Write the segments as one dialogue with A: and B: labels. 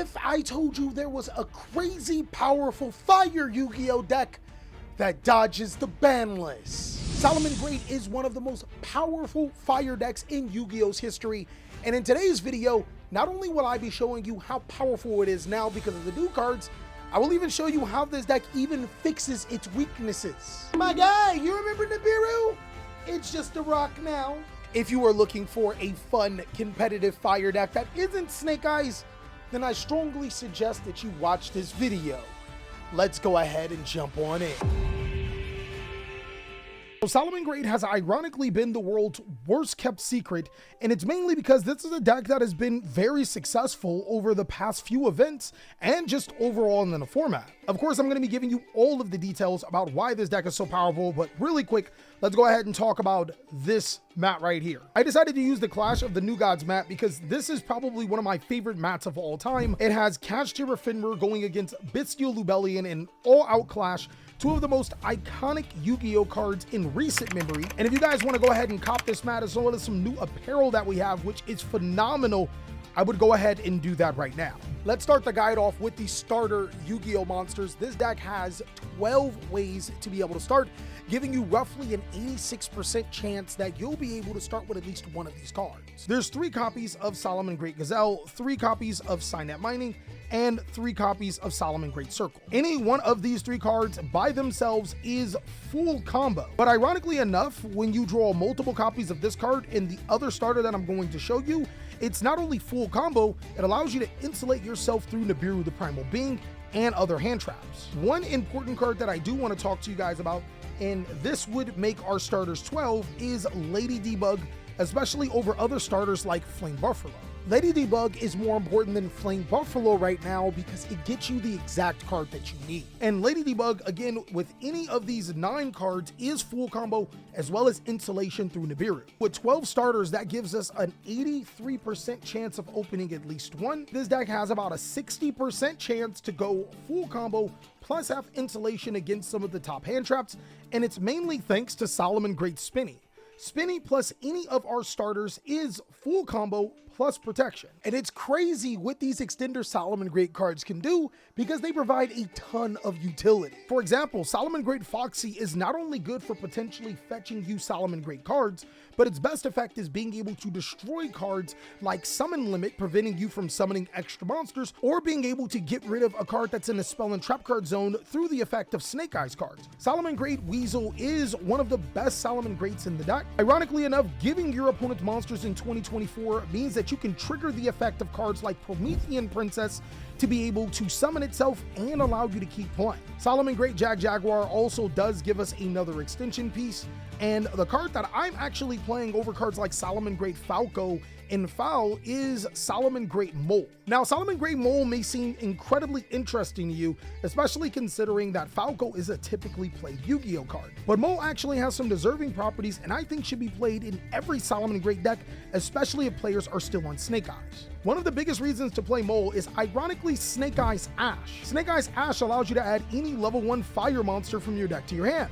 A: if I told you there was a crazy powerful fire Yu-Gi-Oh deck that dodges the ban list? Salamangreat is one of the most powerful fire decks in Yu-Gi-Oh's history, and in today's video, not only will I be showing you how powerful it is now because of the new cards, I will even show you how this deck even fixes its weaknesses. My guy, you remember Nibiru? It's just a rock now. If you are looking for a fun, competitive fire deck that isn't Snake Eyes, then I strongly suggest that you watch this video. Let's go ahead and jump on in. So Salamangreat has ironically been the world's worst kept secret, and it's mainly because this is a deck that has been very successful over the past few events and just overall in the format. Of course, I'm going to be giving you all of the details about why this deck is so powerful, but really quick, let's go ahead and talk about this mat right here. I decided to use the Clash of the New Gods mat because this is probably one of my favorite mats of all time. It has Kashtira Finra going against Bestial Lubellion in all-out clash, two of the most iconic Yu-Gi-Oh cards in recent memory. And if you guys want to go ahead and cop this mat as well as some new apparel that we have, which is phenomenal, I would go ahead and do that right now. Let's start the guide off with the starter Yu-Gi-Oh monsters. This deck has 12 ways to be able to start, giving you roughly an 86% chance that you'll be able to start with at least one of these cards. There's 3 copies of Salamangreat Gazelle, 3 copies of Signet Mining, and 3 copies of Salamangreat Circle. Any one of these 3 cards by themselves is full combo. But ironically enough, when you draw multiple copies of this card and the other starter that I'm going to show you, it's not only full combo, it allows you to insulate yourself through Nibiru the Primal Being and other hand traps. One important card that I do want to talk to you guys about, and this would make our starters 12, is Lady Debug, especially over other starters like Flame Buffalo. Lady Debug is more important than Flame Buffalo right now because it gets you the exact card that you need. And Lady Debug, again, with any of these 9 cards, is full combo as well as insulation through Nibiru. With 12 starters, that gives us an 83% chance of opening at least one. This deck has about a 60% chance to go full combo plus have insulation against some of the top hand traps, and it's mainly thanks to Salamangreat Spinny. Spinny plus any of our starters is full combo plus protection. And it's crazy what these extender Salamangreat cards can do because they provide a ton of utility. For example, Salamangreat Foxy is not only good for potentially fetching you Salamangreat cards, but its best effect is being able to destroy cards like Summon Limit, preventing you from summoning extra monsters, or being able to get rid of a card that's in a spell and trap card zone through the effect of Snake Eyes cards. Salamangreat Weasel is one of the best Salamangreats in the deck. Ironically enough, giving your opponent monsters in 2024 means that you can trigger the effect of cards like Promethean Princess to be able to summon itself and allow you to keep playing. Salamangreat Jaguar also does give us another extension piece, and the card that I'm actually playing over cards like Salamangreat Falco in Foul is Salamangreat Mole. Now, Salamangreat Mole may seem incredibly interesting to you, especially considering that Falco is a typically played Yu-Gi-Oh card. But Mole actually has some deserving properties and I think should be played in every Salamangreat deck, especially if players are still on Snake Eyes. One of the biggest reasons to play Mole is ironically Snake Eyes Ash. Snake Eyes Ash allows you to add any level 1 fire monster from your deck to your hand.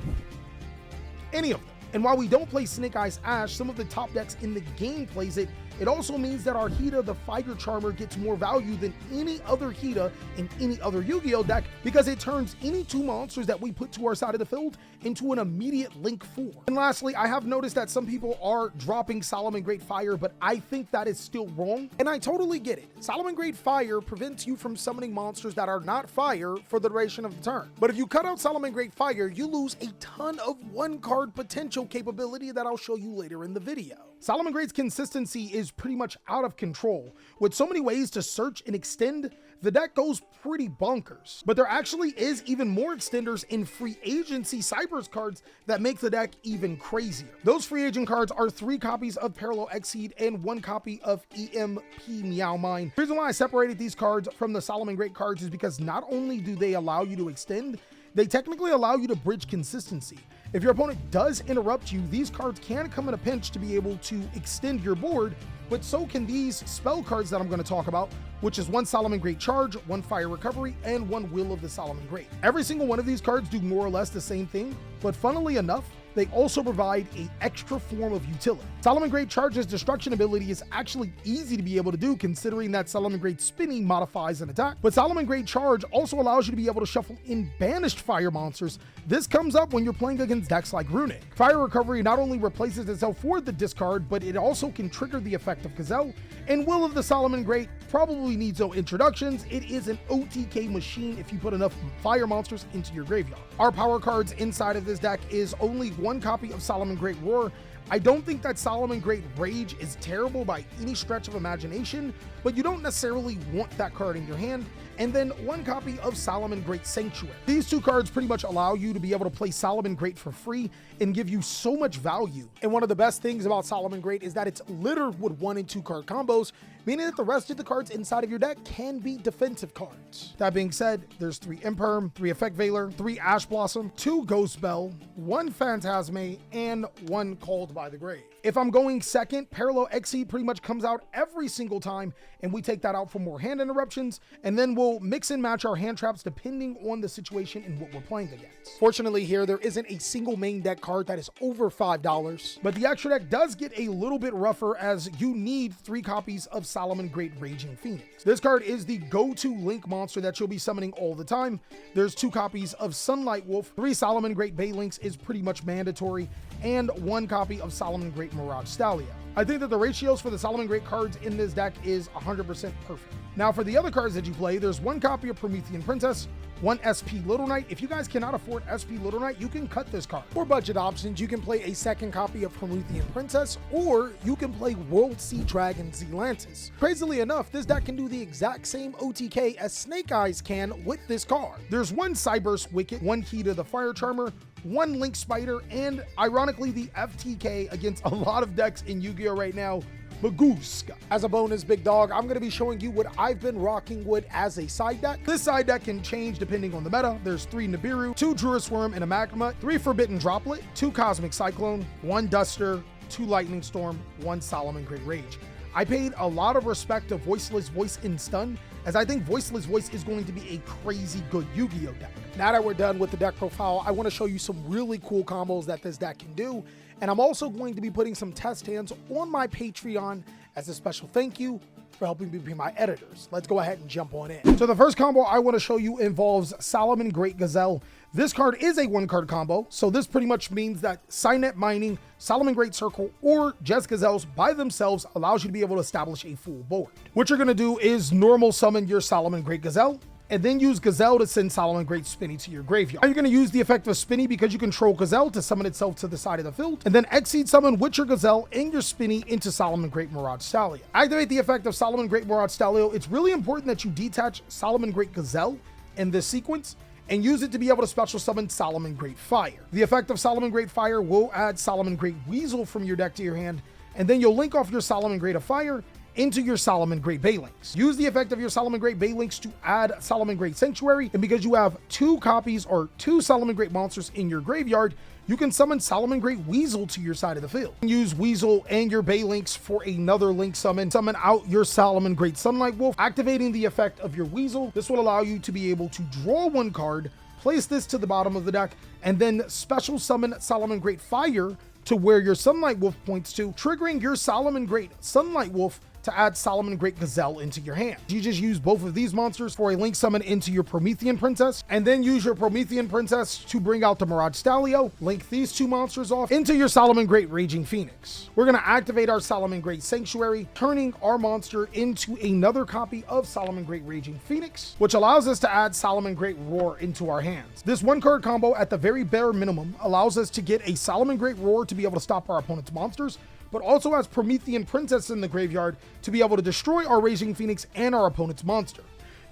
A: Any of them. And while we don't play Snake Eyes Ash, some of the top decks in the game plays it. It also means that our Hida the Fire Charmer gets more value than any other Hida in any other Yu-Gi-Oh deck because it turns any 2 monsters that we put to our side of the field into an immediate link 4. And lastly, I have noticed that some people are dropping Salamangreat Fire, but I think that is still wrong, and I totally get it. Salamangreat Fire prevents you from summoning monsters that are not fire for the duration of the turn. But if you cut out Salamangreat Fire, you lose a ton of 1-card potential capability that I'll show you later in the video. Salamangreat's consistency is pretty much out of control. With so many ways to search and extend, the deck goes pretty bonkers. But there actually is even more extenders in free agency Cyber's cards that make the deck even crazier. Those free agent cards are 3 copies of Parallel Exceed and 1 copy of EMP Meow Mine. The reason why I separated these cards from the Salamangreat cards is because not only do they allow you to extend, they technically allow you to bridge consistency. If your opponent does interrupt you, these cards can come in a pinch to be able to extend your board, but so can these spell cards that I'm going to talk about, which is 1 Salamangreat Charge, 1 Fire Recovery, and 1 Will of the Salamangreat. Every single one of these cards do more or less the same thing, but funnily enough, they also provide an extra form of utility. Salamangreat Charge's destruction ability is actually easy to be able to do considering that Salamangreat Spinny modifies an attack, but Salamangreat Charge also allows you to be able to shuffle in banished fire monsters. This comes up when you're playing against decks like Runic. Fire Recovery not only replaces itself for the discard, but it also can trigger the effect of Gazelle, and Will of the Salamangreat probably needs no introductions. It is an OTK machine if you put enough fire monsters into your graveyard. Our power cards inside of this deck is only one copy of Salamangreat Roar. I don't think that Salamangreat Rage is terrible by any stretch of imagination, but you don't necessarily want that card in your hand. And then one copy of Salamangreat Sanctuary. These two cards pretty much allow you to be able to play Salamangreat for free and give you so much value. And one of the best things about Salamangreat is that it's littered with 1 and 2 card combos, meaning that the rest of the cards inside of your deck can be defensive cards. That being said, there's 3 Imperm, 3 Effect Veiler, 3 Ash Blossom, 2 Ghost Bell, 1 Phantasme, and 1 Called by the Grave. If I'm going second, Parallel Exceed pretty much comes out every single time, and we take that out for more hand interruptions, and then we'll mix and match our hand traps depending on the situation and what we're playing against. Fortunately here, there isn't a single main deck card that is over $5, but the extra deck does get a little bit rougher as you need 3 copies of Salamangreat Raging Phoenix. This card is the go-to link monster that you'll be summoning all the time. There's 2 copies of Sunlight Wolf, 3 Salamangreat Bay Links is pretty much mandatory, and 1 copy of Salamangreat Mirage Stallion. I think that the ratios for the Salamangreat cards in this deck is 100% perfect. Now for the other cards that you play, there's 1 copy of Promethean Princess, 1 SP Little Knight. If you guys cannot afford SP Little Knight, you can cut this card. For budget options, you can play a 2nd copy of Promethean Princess, or you can play World Sea Dragon Zealantis. Crazily enough, this deck can do the exact same OTK as Snake Eyes can with this card. There's 1 Cyburst Wicket, 1 Key to the Fire Charmer, 1 Link Spider, and ironically the FTK against a lot of decks in Yu-Gi-Oh right now, Maguska. As a bonus, big dog, I'm going to be showing you what I've been rocking with as a side deck. This side deck can change depending on the meta. There's 3 Nibiru, 2 Druid Swarm and a Magma, 3 Forbidden Droplet, 2 Cosmic Cyclone, 1 Duster, 2 Lightning Storm, 1 Salamangreat Rage. I paid a lot of respect to Voiceless Voice in Stun, as I think Voiceless Voice is going to be a crazy good Yu-Gi-Oh deck. Now that we're done with the deck profile, I want to show you some really cool combos that this deck can do, and I'm also going to be putting some test hands on my Patreon as a special thank you for helping me be my editors. Let's go ahead and jump on in. So the first combo I want to show you involves Salamangreat Gazelle. This card is a 1-card combo, so this pretty much means that Signet Mining, Salamangreat Circle, or just Gazelles by themselves allows you to be able to establish a full board. What you're going to do is normal summon your Salamangreat Gazelle, and then use Gazelle to send Salamangreat Spinny to your graveyard. Now you're going to use the effect of Spinny because you control Gazelle to summon itself to the side of the field, and then Exceed summon with your Gazelle and your Spinny into Salamangreat Mirage Stallion. Activate the effect of Salamangreat Mirage Stallion. It's really important that you detach Salamangreat Gazelle in this sequence and use it to be able to special summon Salamangreat Fire. The effect of Salamangreat Fire will add Salamangreat Weasel from your deck to your hand, and then you'll link off your Salamangreat of Fire into your Salamangreat Bay Links. Use the effect of your Salamangreat Bay Links to add Salamangreat Sanctuary, and because you have 2 copies or 2 Salamangreat monsters in your graveyard, you can summon Salamangreat Weasel to your side of the field. Use Weasel and your Bay Links for another link summon. Summon out your Salamangreat Sunlight Wolf, activating the effect of your Weasel. This will allow you to be able to draw 1 card, place this to the bottom of the deck, and then special summon Salamangreat Fire to where your Sunlight Wolf points to, triggering your Salamangreat Sunlight Wolf to add Salamangreat Gazelle into your hand. You just use both of these monsters for a link summon into your Promethean Princess, and then use your Promethean Princess to bring out the Mirage Stallion, link these 2 monsters off into your Salamangreat Raging Phoenix. We're going to activate our Salamangreat Sanctuary, turning our monster into another copy of Salamangreat Raging Phoenix, which allows us to add Salamangreat Roar into our hands. This 1-card combo at the very bare minimum allows us to get a Salamangreat Roar to be able to stop our opponent's monsters, but also has Promethean Princess in the graveyard to be able to destroy our Raging Phoenix and our opponent's monster.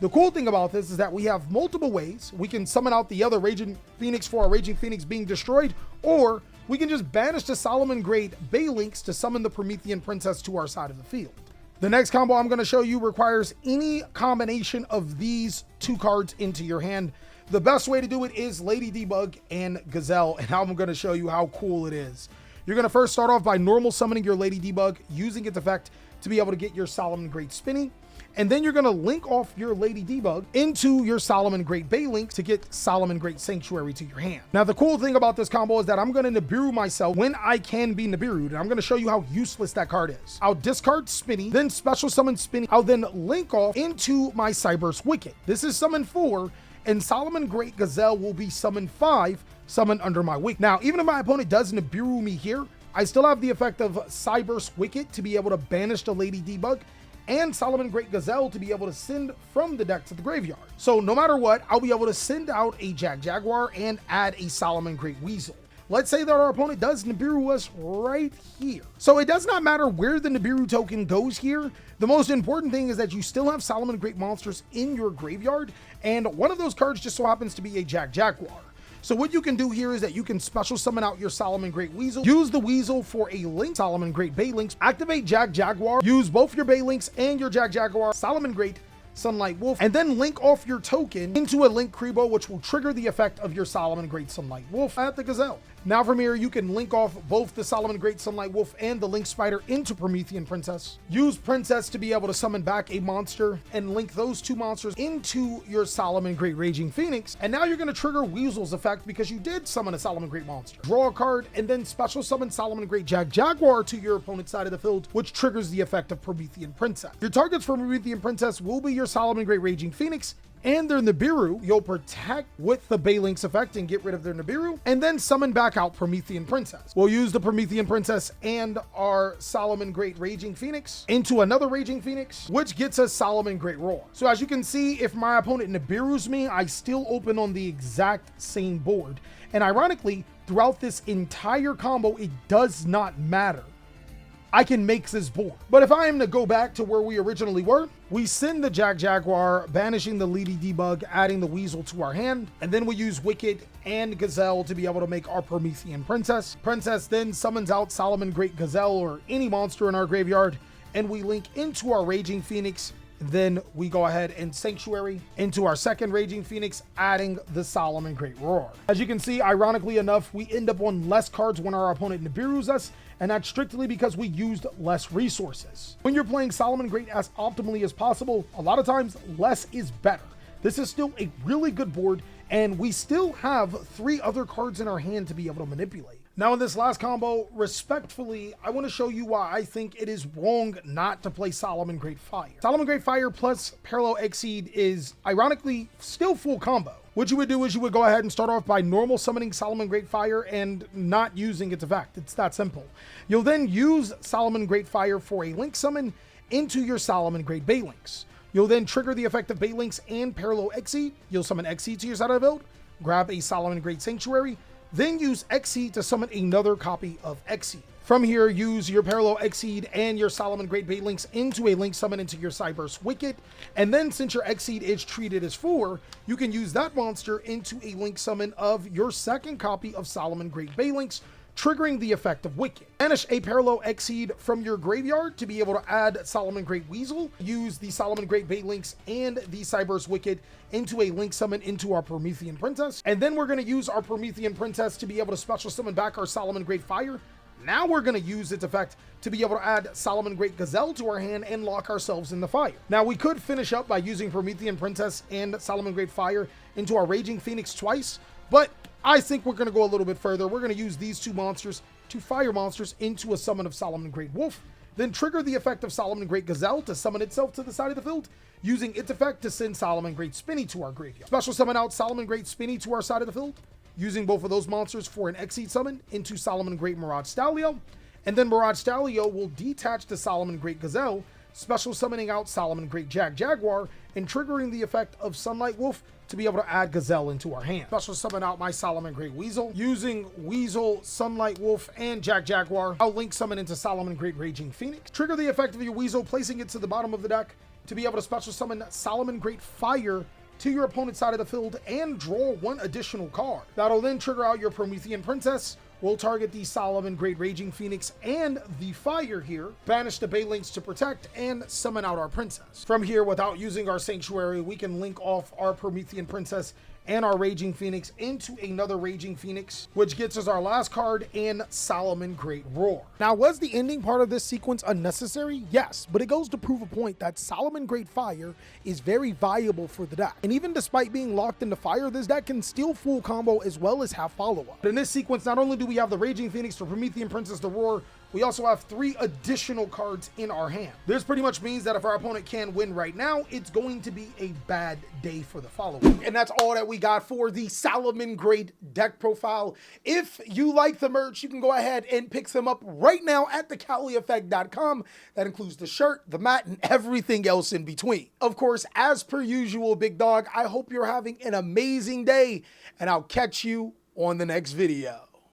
A: The cool thing about this is that we have multiple ways. We can summon out the other Raging Phoenix for our Raging Phoenix being destroyed, or we can just banish the Salamangreat Bay Links to summon the Promethean Princess to our side of the field. The next combo I'm going to show you requires any combination of these 2 cards into your hand. The best way to do it is Lady Debug and Gazelle, and I'm going to show you how cool it is. You're going to first start off by normal summoning your Lady Debug, using its effect to be able to get your Salamangreat Spinny. and then you're going to link off your Lady Debug into your Salamangreat Baylink to get Salamangreat Sanctuary to your hand. Now, the cool thing about this combo is that I'm going to Nibiru myself when I can be Nibiru'd, and I'm going to show you how useless that card is. I'll discard Spinny, then special summon Spinny. I'll then link off into my Cyberse Wicket. This is summon 4, and Salamangreat Gazelle will be summon 5, summoned under my Wicket. Now, even if my opponent does Nibiru me here, I still have the effect of Cyberse Wicket to be able to banish the Lady Debug, and Salamangreat Gazelle to be able to send from the deck to the graveyard. So no matter what, I'll be able to send out a Jaguar and add a Salamangreat Weasel. Let's say that our opponent does Nibiru us right here. So it does not matter where the Nibiru token goes here. The most important thing is that you still have Salamangreat monsters in your graveyard, and one of those cards just so happens to be a Jaguar. So what you can do here is that you can special summon out your Salamangreat Weasel, use the Weasel for a link, Salamangreat Baylinks, activate Jaguar, use both your Baylinks and your Jaguar, Salamangreat Sunlight Wolf, and then link off your token into a Link Kribo, which will trigger the effect of your Salamangreat Sunlight Wolf at the Gazelle. Now from here, you can link off both the Salamangreat Sunlight Wolf and the Link Spider into Promethean Princess. Use Princess to be able to summon back a monster and link those two monsters into your Salamangreat Raging Phoenix. And now you're going to trigger Weasel's effect because you did summon a Salamangreat monster. Draw a card and then special summon Salamangreat Jaguar to your opponent's side of the field, which triggers the effect of Promethean Princess. Your targets for Promethean Princess will be your Salamangreat Raging Phoenix and their Nibiru. You'll protect with the Baylink's effect and get rid of their Nibiru, and then summon back out Promethean Princess. We'll use the Promethean Princess and our Salamangreat Raging Phoenix into another Raging Phoenix, which gets us Salamangreat Roar. So as you can see, if my opponent Nibiru's me, I still open on the exact same board. And ironically, throughout this entire combo, it does not matter. I can make this board. But if I am to go back to where we originally were, we send the Jaguar, banishing the Lady Debug, adding the Weasel to our hand, and then we use Wicket and Gazelle to be able to make our Promethean Princess. Princess then summons out Salamangreat Gazelle or any monster in our graveyard, and we link into our Raging Phoenix. Then we go ahead and Sanctuary into our second Raging Phoenix, adding the Salamangreat Roar. As you can see, ironically enough, we end up on less cards when our opponent Nibiru's us, and that's strictly because we used less resources. When you're playing Salamangreat as optimally as possible, a lot of times less is better. This is still a really good board, and we still have 3 other cards in our hand to be able to manipulate. Now in this last combo, respectfully, I want to show you why I think it is wrong not to play Salamangreat Fire. Salamangreat Fire plus Parallel Exceed is ironically still full combo. What you would do is you would go ahead and start off by normal summoning Salamangreat Fire and not using its effect. It's that simple. You'll then use Salamangreat Fire for a link summon into your Salamangreat Baylinks. You'll then trigger the effect of Baylinks and Parallel Exceed. You'll summon Exceed to your side of the build, grab a Salamangreat Sanctuary, then use Exceed to summon another copy of Exceed. From here, use your Parallel Exceed and your Salamangreat Baylinks into a link summon into your Cyberse Wicket, and then since your Exceed is treated as 4, you can use that monster into a link summon of your second copy of Salamangreat Baylinks, triggering the effect of Wicket. Banish a Parallel Exceed from your graveyard to be able to add Salamangreat Weasel. Use the Salamangreat Baylinks and the Cyberse Wicket into a link summon into our Promethean Princess. And then we're going to use our Promethean Princess to be able to special summon back our Salamangreat Fire. Now we're going to use its effect to be able to add Salamangreat Gazelle to our hand and lock ourselves in the fire. Now we could finish up by using Promethean Princess and Salamangreat Fire into our Raging Phoenix twice, but I think we're going to go a little bit further. We're going to use these 2 monsters to fire monsters into a summon of Salamangreat Wolf, then trigger the effect of Salamangreat Gazelle to summon itself to the side of the field, using its effect to send Salamangreat Spinny to our graveyard. Special summon out Salamangreat Spinny to our side of the field, using both of those monsters for an Exceed summon into Salamangreat Mirage Stalio, and then Mirage Stalio will detach the Salamangreat Gazelle, special summoning out Salamangreat Jaguar, and triggering the effect of Sunlight Wolf to be able to add Gazelle into our hand. Special summon out my Salamangreat Weasel. Using Weasel, Sunlight Wolf, and Jaguar, I'll link summon into Salamangreat Raging Phoenix. Trigger the effect of your Weasel, placing it to the bottom of the deck to be able to special summon Salamangreat Fire to your opponent's side of the field and draw 1 additional card. That'll then trigger out your Promethean Princess. We'll target the Salamangreat Raging Phoenix and the Fire here, banish the Baylinks to protect, and summon out our Princess. From here, without using our Sanctuary, we can link off our Promethean Princess and our Raging Phoenix into another Raging Phoenix, which gets us our last card in Salamangreat Roar. Now, was the ending part of this sequence unnecessary? Yes, but it goes to prove a point that Salamangreat Fire is very viable for the deck. And even despite being locked into fire, this deck can still full combo as well as have follow-up. In this sequence, not only do we have the Raging Phoenix, the Promethean Princess, the Roar, we also have 3 additional cards in our hand. This pretty much means that if our opponent can win right now, it's going to be a bad day for the following. And that's all that we got for the Salamangreat deck profile. If you like the merch, you can go ahead and pick them up right now at TheCaliEffect.com. That includes the shirt, the mat, and everything else in between. Of course, as per usual, big dog, I hope you're having an amazing day, and I'll catch you on the next video.